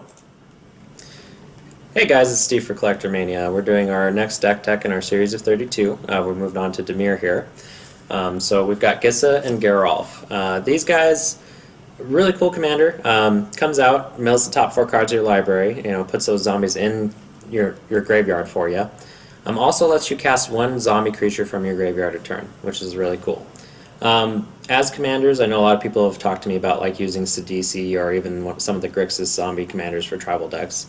go. Hey guys, it's Steve for Collectormania. We're doing our next deck tech in our series of 32. We're moved on to Dimir here. So we've got Gisa and Geralf. These guys, really cool commander. Comes out, mills the top 4 cards of your library, puts those zombies in your graveyard for you. Also lets you cast 1 zombie creature from your graveyard a turn, which is really cool. As commanders, I know a lot of people have talked to me about like using Sidisi or even some of the Grixis zombie commanders for tribal decks.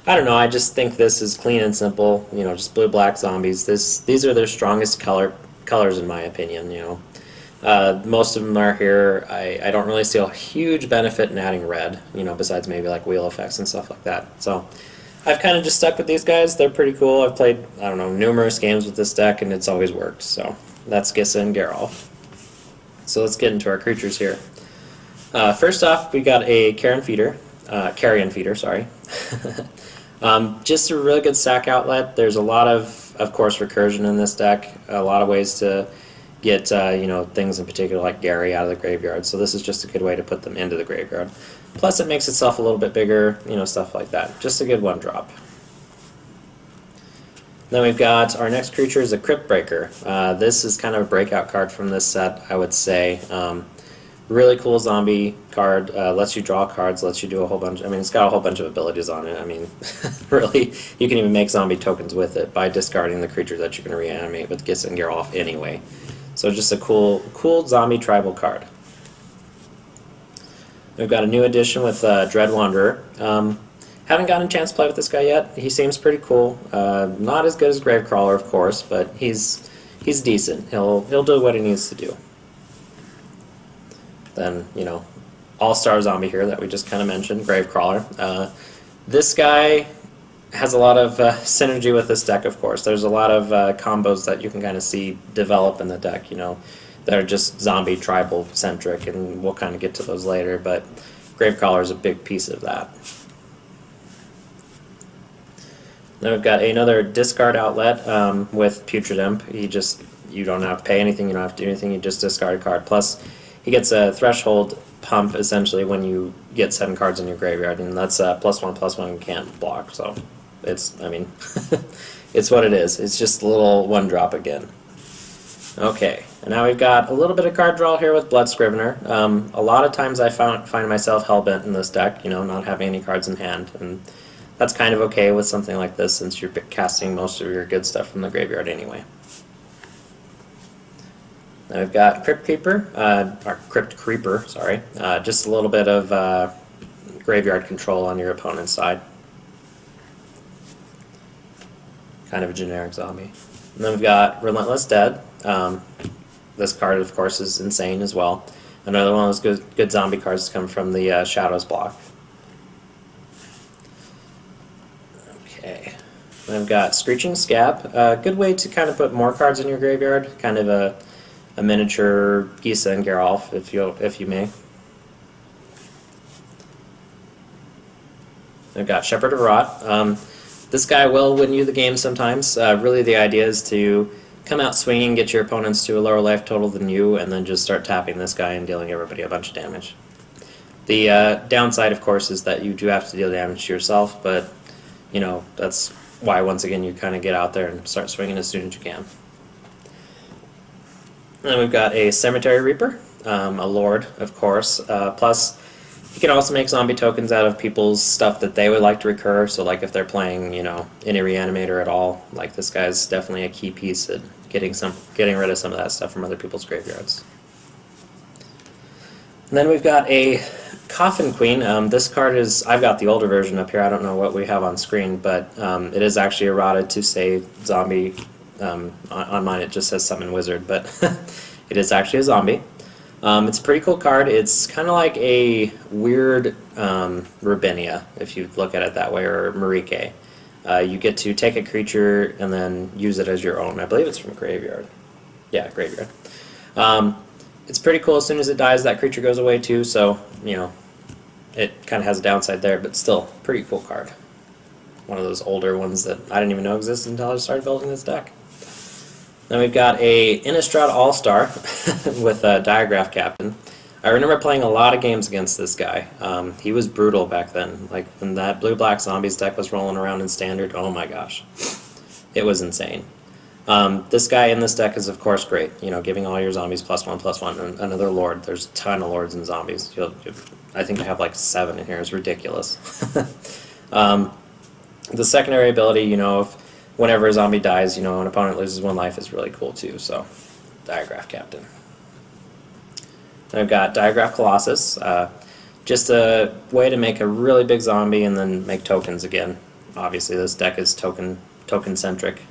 I don't know, I just think this is clean and simple, just blue-black zombies. These are their strongest colors in my opinion, most of them are here. I don't really see a huge benefit in adding red, besides maybe like wheel effects and stuff like that. So I've kind of just stuck with these guys. They're pretty cool. I've played, I don't know, numerous games with this deck and it's always worked. So that's Gisa and Geralf. So let's get into our creatures here. First off, we got a Carrion Feeder, sorry. Just a really good sack outlet. There's a lot of course, recursion in this deck. A lot of ways to get things in particular like Gary out of the graveyard. So this is just a good way to put them into the graveyard. Plus, it makes itself a little bit bigger, stuff like that. Just a good 1-drop. Then we've got our next creature is a Crypt Breaker. This is kind of a breakout card from this set, I would say. Really cool zombie card, lets you draw cards, lets you do a whole bunch. It's got a whole bunch of abilities on it. Really, you can even make zombie tokens with it by discarding the creature that you're going to reanimate with Gisa and Geralf anyway. So just a cool zombie tribal card. We've got a new addition with Dread Wanderer. Haven't gotten a chance to play with this guy yet. He seems pretty cool. Not as good as Gravecrawler, of course, but he's decent. He'll do what he needs to do. Then, all-star zombie here that we just kind of mentioned, Gravecrawler. This guy has a lot of synergy with this deck, of course. There's a lot of combos that you can kind of see develop in the deck, that are just zombie tribal-centric, and we'll kind of get to those later, but Gravecrawler is a big piece of that. Then we've got another discard outlet with Putrid Imp. You don't have to pay anything, you don't have to do anything, you just discard a card. Plus, he gets a threshold pump essentially when you get 7 cards in your graveyard, and that's +1/+1 and can't block. So it's it's what it is. It's just a little 1-drop again. Okay, and now we've got a little bit of card draw here with Blood Scrivener. A lot of times I find myself hellbent in this deck, not having any cards in hand, and that's kind of okay with something like this since you're casting most of your good stuff from the graveyard anyway. Now we've got Crypt Creeper, sorry. Just a little bit of graveyard control on your opponent's side. Kind of a generic zombie. And then we've got Relentless Dead. This card, of course, is insane as well. Another one of those good zombie cards come from the Shadows block. Okay. Then we've got Screeching Scab. Good way to kind of put more cards in your graveyard. Kind of a miniature Gisa and Geralf, if you may. I've got Shepherd of Rot. This guy will win you the game sometimes. Really, the idea is to come out swinging, get your opponents to a lower life total than you, and then just start tapping this guy and dealing everybody a bunch of damage. The downside, of course, is that you do have to deal damage to yourself, but that's why, once again, you kind of get out there and start swinging as soon as you can. And then we've got a Cemetery Reaper, a Lord, of course. Plus, you can also make zombie tokens out of people's stuff that they would like to recur. So, like if they're playing, any Reanimator at all, like this guy's definitely a key piece at getting rid of some of that stuff from other people's graveyards. And then we've got a Coffin Queen. This card is, I've got the older version up here. I don't know what we have on screen, but it is actually errated to say zombie. On mine it just says Summon Wizard, but it is actually a zombie. It's a pretty cool card. It's kind of like a weird Rubinia, if you look at it that way, or Marike. You get to take a creature and then use it as your own. I believe it's from Graveyard. Yeah, Graveyard. It's pretty cool. As soon as it dies, that creature goes away too, so, it kind of has a downside there, but still, pretty cool card. One of those older ones that I didn't even know existed until I started building this deck. Then we've got a Innistrad All-Star with a Diagraph Captain. I remember playing a lot of games against this guy. He was brutal back then. Like when that blue-black zombies deck was rolling around in standard, oh my gosh. It was insane. This guy in this deck is of course great. You know, giving all your zombies +1/+1 and another lord. There's a ton of lords and zombies. I think I have like 7 in here. It's ridiculous. The secondary ability, you know, if whenever a zombie dies, you know, an opponent loses 1 life is really cool too. So, Diagraph Captain. Then I've got Diagraph Colossus. Just a way to make a really big zombie and then make tokens again. Obviously, this deck is token-centric.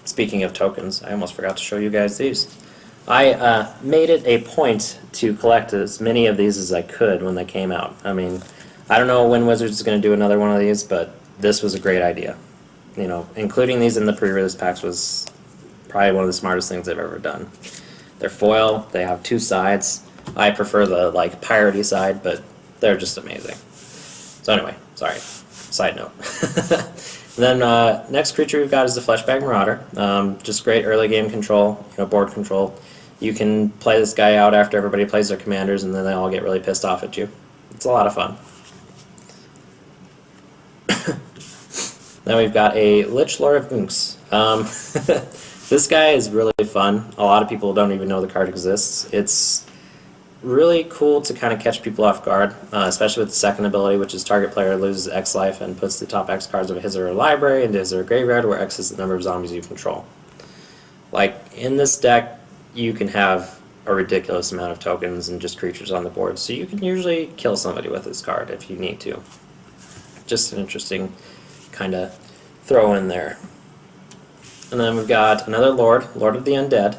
Speaking of tokens, I almost forgot to show you guys these. I made it a point to collect as many of these as I could when they came out. I mean, I don't know when Wizards is going to do another one of these, but this was a great idea. You know, including these in the pre-release packs was probably one of the smartest things I've ever done. They're foil, they have 2 sides. I prefer the like piratey side, but they're just amazing. So anyway, sorry, side note. Then next creature we've got is the Fleshbag Marauder. Just great early game control, you know, board control. You can play this guy out after everybody plays their commanders, and then they all get really pissed off at you. It's a lot of fun. Then we've got a Lich Lord of Unks. This guy is really fun. A lot of people don't even know the card exists. It's really cool to kind of catch people off guard, especially with the second ability, which is target player loses X life and puts the top X cards of his or her library into his or her graveyard, where X is the number of zombies you control. Like, in this deck, you can have a ridiculous amount of tokens and just creatures on the board, so you can usually kill somebody with this card if you need to. Just an interesting kind of throw in there. And then we've got another Lord of the Undead.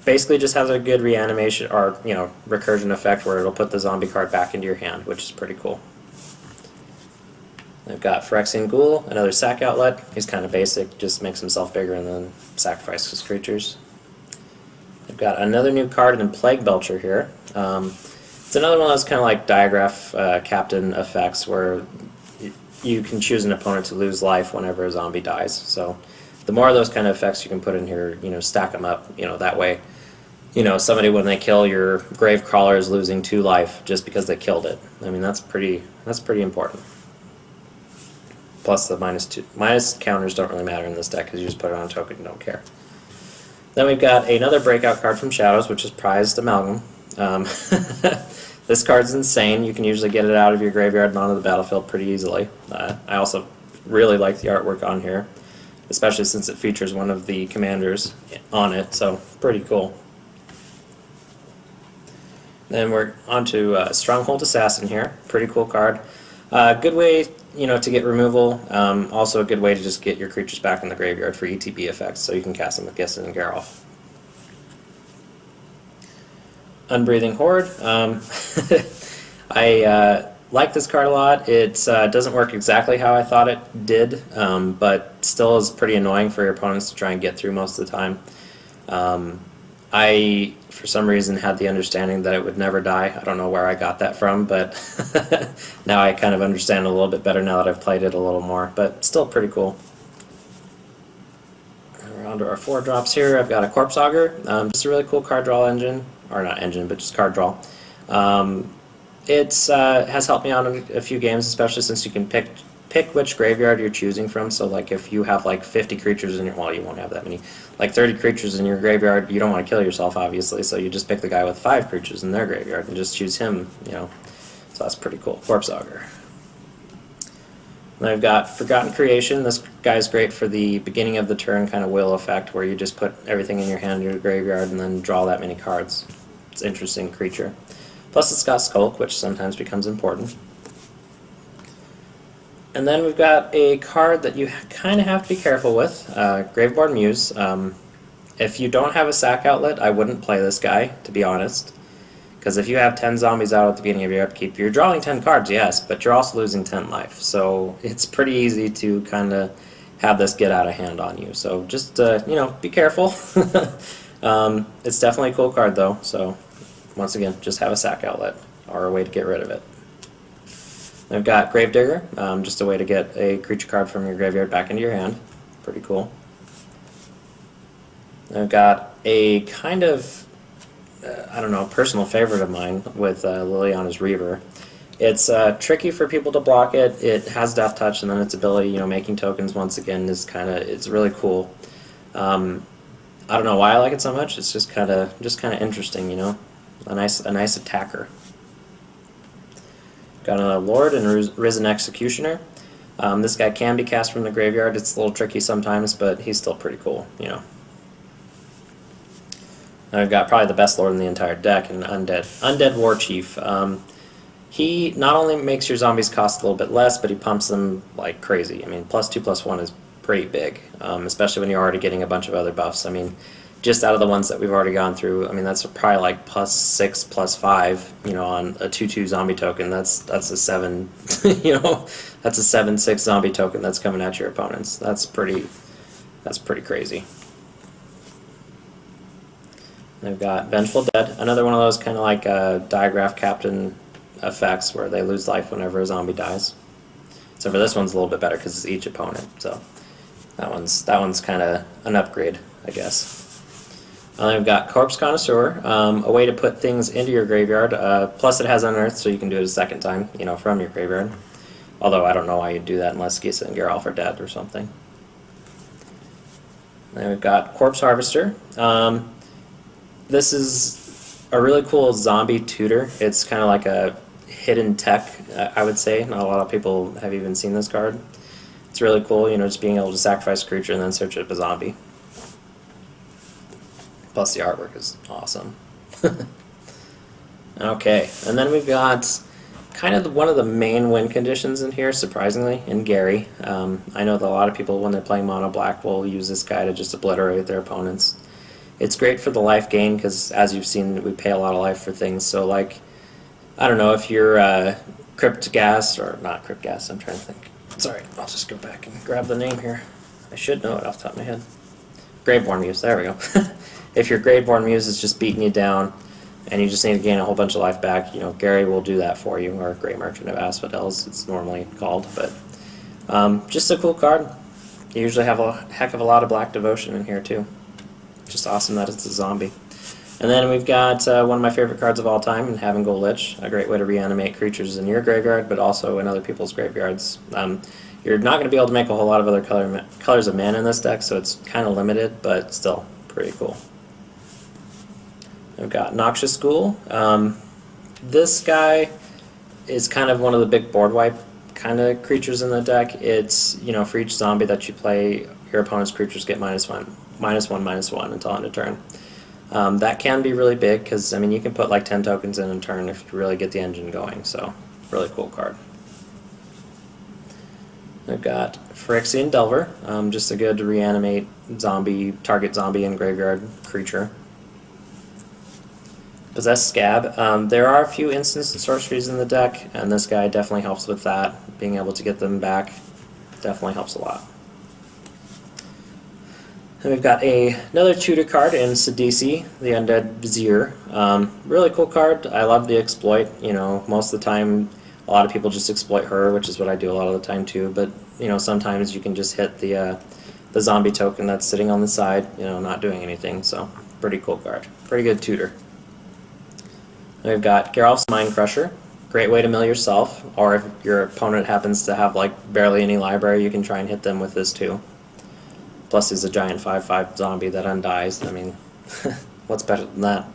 Basically just has a good reanimation or, you know, recursion effect where it'll put the zombie card back into your hand, which is pretty cool. I've got Phyrexian Ghoul, another sack outlet. He's kind of basic, just makes himself bigger and then sacrifices creatures. I've got another new card in Plague Belcher here. It's another one of those kind of like Diagraph Captain effects where you can choose an opponent to lose life whenever a zombie dies. So the more of those kind of effects you can put in here, you know, stack them up, you know, that way, you know, somebody when they kill your Grave Crawler is losing 2 life just because they killed it. I mean, that's pretty important. Plus the minus counters don't really matter in this deck because you just put it on a token and don't care. Then we've got another breakout card from Shadows, which is Prized Amalgam. This card's insane. You can usually get it out of your graveyard and onto the battlefield pretty easily. I also really like the artwork on here, especially since it features one of the commanders on it, so pretty cool. Then we're on to Stronghold Assassin here. Pretty cool card. Good way, you know, to get removal. Also a good way to just get your creatures back in the graveyard for ETB effects, so you can cast them with Gisa and Geralf. Unbreathing Horde. I like this card a lot. It doesn't work exactly how I thought it did, but still is pretty annoying for your opponents to try and get through most of the time. I, for some reason, had the understanding that it would never die. I don't know where I got that from, but now I kind of understand it a little bit better now that I've played it a little more, but still pretty cool. And we're on to our 4 drops here. I've got a Corpse Augur, just a really cool card draw engine. Or not engine, but just card draw. It has helped me out in a few games, especially since you can pick which graveyard you're choosing from. So like if you have like 50 creatures in your, well, you won't have that many, like 30 creatures in your graveyard, you don't want to kill yourself, obviously, so you just pick the guy with 5 creatures in their graveyard and just choose him, you know. So that's pretty cool. Corpse Augur. Then I've got Forgotten Creation. This guy's great for the beginning of the turn kind of will effect where you just put everything in your hand in your graveyard and then draw that many cards. It's an interesting creature. Plus it's got Skulk, which sometimes becomes important. And then we've got a card that you kind of have to be careful with, Graveborn Muse. If you don't have a sack outlet, I wouldn't play this guy, to be honest. Because if you have 10 zombies out at the beginning of your upkeep, you're drawing 10 cards, yes, but you're also losing 10 life. So it's pretty easy to kind of have this get out of hand on you. So just, you know, be careful. It's definitely a cool card, though. So once again, just have a sack outlet or a way to get rid of it. I've got Gravedigger, just a way to get a creature card from your graveyard back into your hand. Pretty cool. I've got a kind of I don't know, personal favorite of mine with Liliana's Reaver. It's tricky for people to block it. It has Death Touch, and then its ability, making tokens once again is it's really cool. I don't know why I like it so much. It's just kind of interesting, a nice attacker. Got a Lord and Risen Executioner. This guy can be cast from the graveyard. It's a little tricky sometimes, but he's still pretty cool, I've got probably the best Lord in the entire deck, and Undead War Chief. He not only makes your zombies cost a little bit less, but he pumps them like crazy. I mean, +2/+1 is pretty big, especially when you're already getting a bunch of other buffs. I mean, just out of the ones that we've already gone through, I mean, that's probably like +6, +5, on a 2/2 zombie token. That's a 7, that's a 7/6 zombie token that's coming at your opponents. That's pretty crazy. They've got Vengeful Dead, another one of those kind of like Diagraph Captain effects where they lose life whenever a zombie dies. So for this one's a little bit better because it's each opponent. So that one's kind of an upgrade, I guess. We've got Corpse Connoisseur, a way to put things into your graveyard. Plus it has Unearth, so you can do it a second time, from your graveyard. Although I don't know why you'd do that unless Gisa and Geralf are dead or something. Then we've got Corpse Harvester. This is a really cool zombie tutor. It's kind of like a hidden tech, I would say. Not a lot of people have even seen this card. It's really cool, just being able to sacrifice a creature and then search up a zombie. Plus the artwork is awesome. Okay, and then we've got kind of one of the main win conditions in here, surprisingly, in Gary. I know that a lot of people, when they're playing mono black, will use this guy to just obliterate their opponents. It's great for the life gain because, as you've seen, we pay a lot of life for things. So, like, I don't know, if you're Crypt Gas, or not Crypt Gas, I'm trying to think. Sorry, I'll just go back and grab the name here. I should know it off the top of my head. Graveborn Muse, there we go. If your Graveborn Muse is just beating you down and you just need to gain a whole bunch of life back, Gary will do that for you, or Grey Merchant of Asphodel, as it's normally called. But just a cool card. You usually have a heck of a lot of Black Devotion in here, too. Just awesome that it's a zombie. And then we've got one of my favorite cards of all time, in Having Go Lich, a great way to reanimate creatures in your graveyard, but also in other people's graveyards. You're not going to be able to make a whole lot of other colors of mana in this deck, so it's kind of limited, but still pretty cool. We've got Noxious Ghoul. This guy is kind of one of the big board wipe kind of creatures in the deck. It's, for each zombie that you play, your opponent's creatures get -1/-1 until end of turn. That can be really big because, I mean, you can put like 10 tokens in a turn if you really get the engine going, so really cool card. I've got Phyrexian Delver, just a good to reanimate target zombie and graveyard creature. Possessed Scab. There are a few instants and sorceries in the deck, and this guy definitely helps with that. Being able to get them back definitely helps a lot. And we've got another tutor card in Sidisi, the Undead Vizier. Really cool card. I love the exploit. Most of the time, a lot of people just exploit her, which is what I do a lot of the time too. But sometimes you can just hit the zombie token that's sitting on the side, not doing anything. So pretty cool card. Pretty good tutor. And we've got Geralf's Mind Crusher. Great way to mill yourself, or if your opponent happens to have like barely any library, you can try and hit them with this too. Plus he's a giant 5/5 zombie that undies. I mean, what's better than that?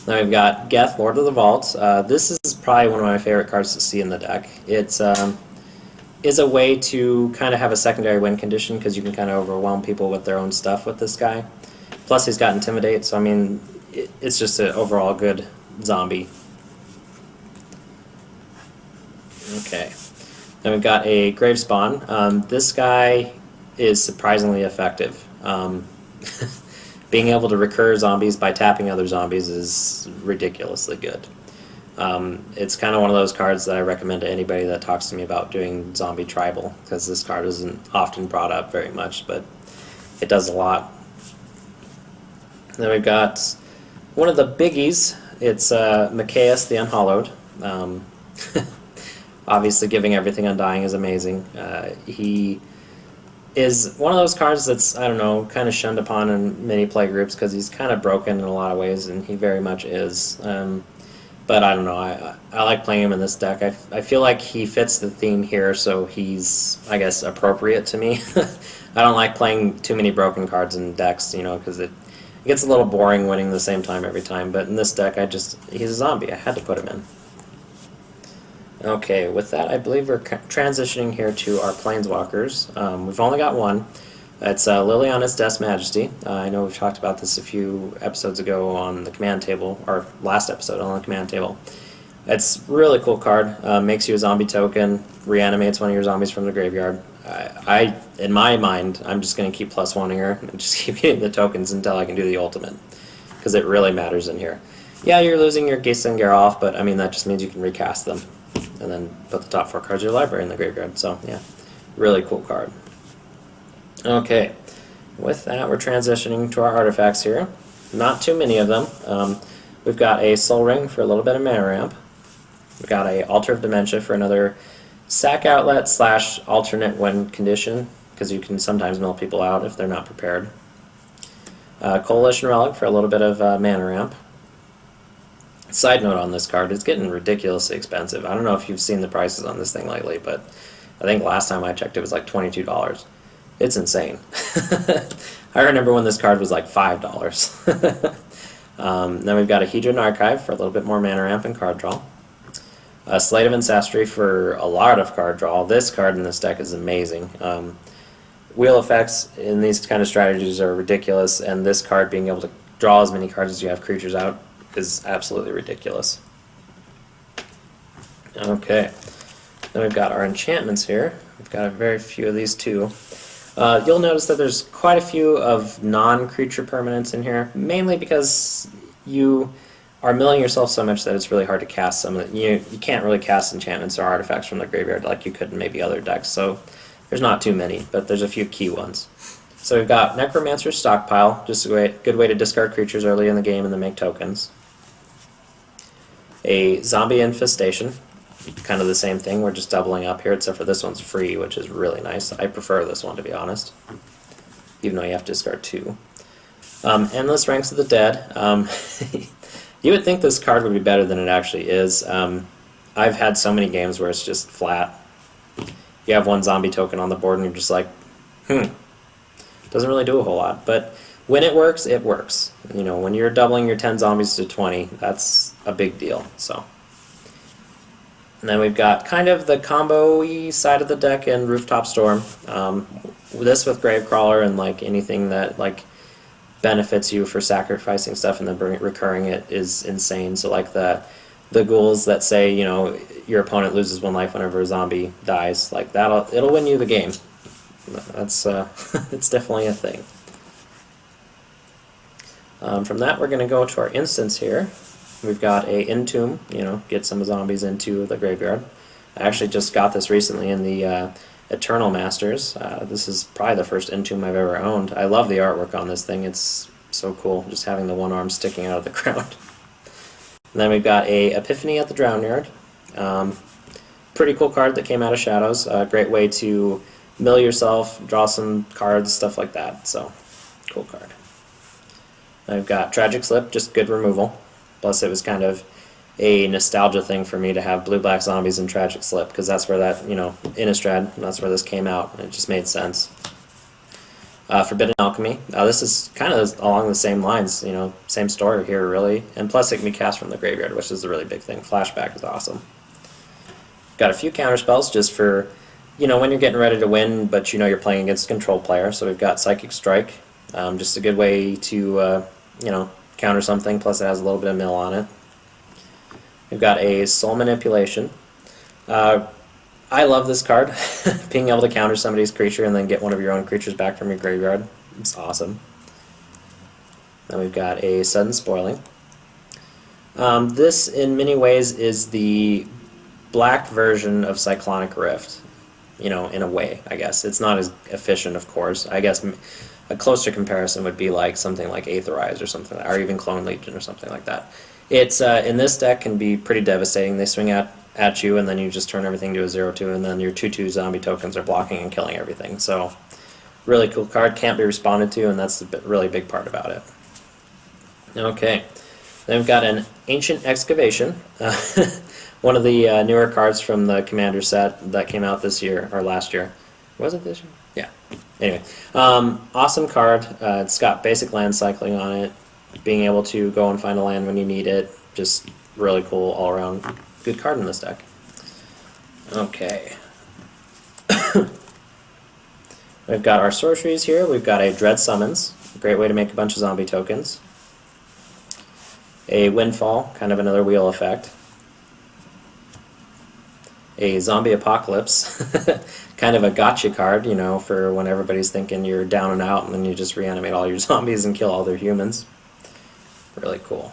Then we've got Geth, Lord of the Vault. This is probably one of my favorite cards to see in the deck. It's is a way to kind of have a secondary win condition because you can kind of overwhelm people with their own stuff with this guy. Plus he's got Intimidate, so I mean, it's just an overall good zombie. Okay. Then we've got a Gravespawn. This guy is surprisingly effective. Being able to recur zombies by tapping other zombies is ridiculously good. It's kind of one of those cards that I recommend to anybody that talks to me about doing zombie tribal, because this card isn't often brought up very much, but it does a lot. Then we've got one of the biggies. It's Mikaeus the Unhallowed. Obviously, giving everything Undying is amazing. is one of those cards that's, I don't know, kind of shunned upon in many play groups because he's kind of broken in a lot of ways, and he very much is. But I don't know, I like playing him in this deck. I feel like he fits the theme here, so he's, I guess, appropriate to me. I don't like playing too many broken cards in decks, you know, because it gets a little boring winning the same time every time. But in this deck, he's a zombie. I had to put him in. Okay, with that, I believe we're transitioning here to our Planeswalkers. We've only got one. It's Liliana's Death's Majesty. I know we've talked about this a few episodes ago on the command table, or last episode on the command table. It's a really cool card. Makes you a zombie token, reanimates one of your zombies from the graveyard. In my mind, I'm just going to keep +1ing her and just keep getting the tokens until I can do the ultimate, because it really matters in here. Yeah, you're losing your Gisa and Geralf, but I mean that just means you can recast them and then put the top 4 cards of your library in the graveyard. So yeah, really cool card. Okay, with that, we're transitioning to our artifacts here. Not too many of them. We've got a Soul Ring for a little bit of mana ramp. We've got a Altar of Dementia for another sack outlet / alternate when condition, because you can sometimes mill people out if they're not prepared. Coalition Relic for a little bit of mana ramp. Side note on this card, it's getting ridiculously expensive. I don't know if you've seen the prices on this thing lately, but I think last time I checked it was like $22. It's insane. I remember when this card was like $5. Then we've got a Hedron Archive for a little bit more mana ramp and card draw. A Slate of Ancestry for a lot of card draw. This card in this deck is amazing. Wheel effects in these kind of strategies are ridiculous, and this card being able to draw as many cards as you have creatures out is absolutely ridiculous. Okay, then we've got our enchantments here. We've got a very few of these too. You'll notice that there's quite a few of non-creature permanents in here, mainly because you are milling yourself so much that it's really hard to cast some of it. You can't really cast enchantments or artifacts from the graveyard like you could in maybe other decks, so there's not too many, but there's a few key ones. So we've got Necromancer's Stockpile, just a good way to discard creatures early in the game and then make tokens. A Zombie Infestation, kind of the same thing, we're just doubling up here, except for this one's free, which is really nice. I prefer this one, to be honest, even though you have to discard 2. Endless Ranks of the Dead. You would think this card would be better than it actually is. I've had so many games where it's just flat. You have one zombie token on the board and you're just like, doesn't really do a whole lot. But when it works, it works. You know, when you're doubling your 10 zombies to 20, that's a big deal. So. And then we've got kind of the combo-y side of the deck in Rooftop Storm. This with Gravecrawler and like anything that like benefits you for sacrificing stuff and then recurring it is insane. So like the ghouls that say, you know, your opponent loses 1 life whenever a zombie dies, like it'll win you the game. That's it's definitely a thing. From that, we're going to go to our instance here. We've got a Entomb, you know, get some zombies into the graveyard. I actually just got this recently in the Eternal Masters. This is probably the first Entomb I've ever owned. I love the artwork on this thing. It's so cool, just having the one arm sticking out of the ground. And then we've got a Epiphany at the Drown Yard. Pretty cool card that came out of Shadows. A great way to mill yourself, draw some cards, stuff like that. So, cool card. Then we've got Tragic Slip, just good removal. Plus it was kind of a nostalgia thing for me to have blue-black zombies and Tragic Slip, because that's where that, you know, Innistrad, that's where this came out, and it just made sense. Forbidden Alchemy. This is kind of along the same lines, you know, same story here, really. And plus it can be cast from the graveyard, which is the really big thing. Flashback is awesome. Got a few counterspells just for, you know, when you're getting ready to win, but you know you're playing against a control player. So we've got Psychic Strike, just a good way to, you know, counter something, plus it has a little bit of mill on it. We've got a Soul Manipulation. I love this card. Being able to counter somebody's creature and then get one of your own creatures back from your graveyard. It's awesome. Then we've got a Sudden Spoiling. This, in many ways, is the black version of Cyclonic Rift. You know, in a way, I guess. It's not as efficient, of course. I guess a closer comparison would be like something like Aetherize or something, or even Clone Legion or something like that. It's in this deck can be pretty devastating. They swing at you, and then you just turn everything to a 0/2, and then your 2/2 zombie tokens are blocking and killing everything. So really cool card, can't be responded to, and that's the really big part about it. Okay, then we've got an Ancient Excavation, one of the newer cards from the Commander set that came out this year, or last year. Was it this year? Yeah. Anyway, awesome card. It's got basic land cycling on it, being able to go and find a land when you need it. Just really cool all around good card in this deck. Okay. We've got our sorceries here. We've got a Dread Summons, a great way to make a bunch of zombie tokens. A Windfall, kind of another wheel effect. A Zombie Apocalypse, kind of a gotcha card, you know, for when everybody's thinking you're down and out, and then you just reanimate all your zombies and kill all their humans. Really cool.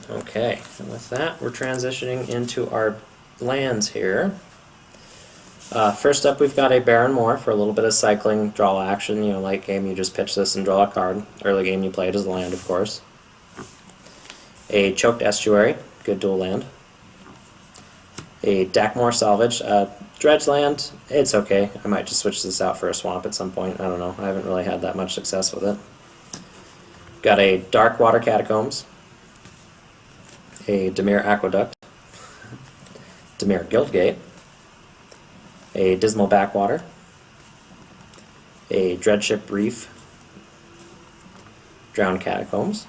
Okay, and with that, we're transitioning into our lands here. First up, we've got a Baron Moor for a little bit of cycling, draw action. You know, late game you just pitch this and draw a card. Early game you play it as a land, of course. A Choked Estuary, good dual land. A Dakmor Salvage, dredge land, it's okay. I might just switch this out for a swamp at some point. I don't know. I haven't really had that much success with it. Got a Dark Water Catacombs. A Dimir Aqueduct. Dimir Guildgate. A Dismal Backwater. A Dreadship Reef. Drowned Catacombs.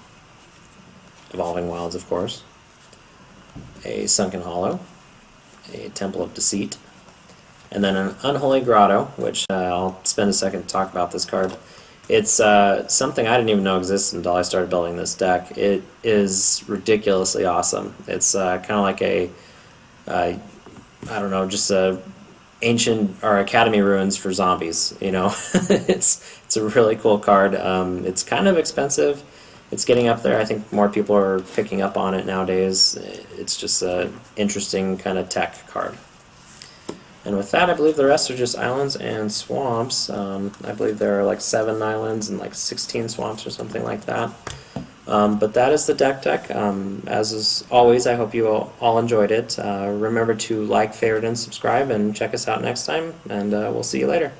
Evolving Wilds, of course. A Sunken Hollow. A Temple of Deceit. And then an Unholy Grotto, which I'll spend a second to talk about this card. It's something I didn't even know existed until I started building this deck. It is ridiculously awesome. It's kind of like a, I don't know, just a ancient or academy ruins for zombies. You know, it's a really cool card. It's kind of expensive. It's getting up there. I think more people are picking up on it nowadays. It's just an interesting kind of tech card. And with that, I believe the rest are just islands and swamps. I believe there are like 7 islands and like 16 swamps or something like that. But that is the deck tech. As is always, I hope you all enjoyed it. Remember to like, favorite, and subscribe, and check us out next time, and we'll see you later.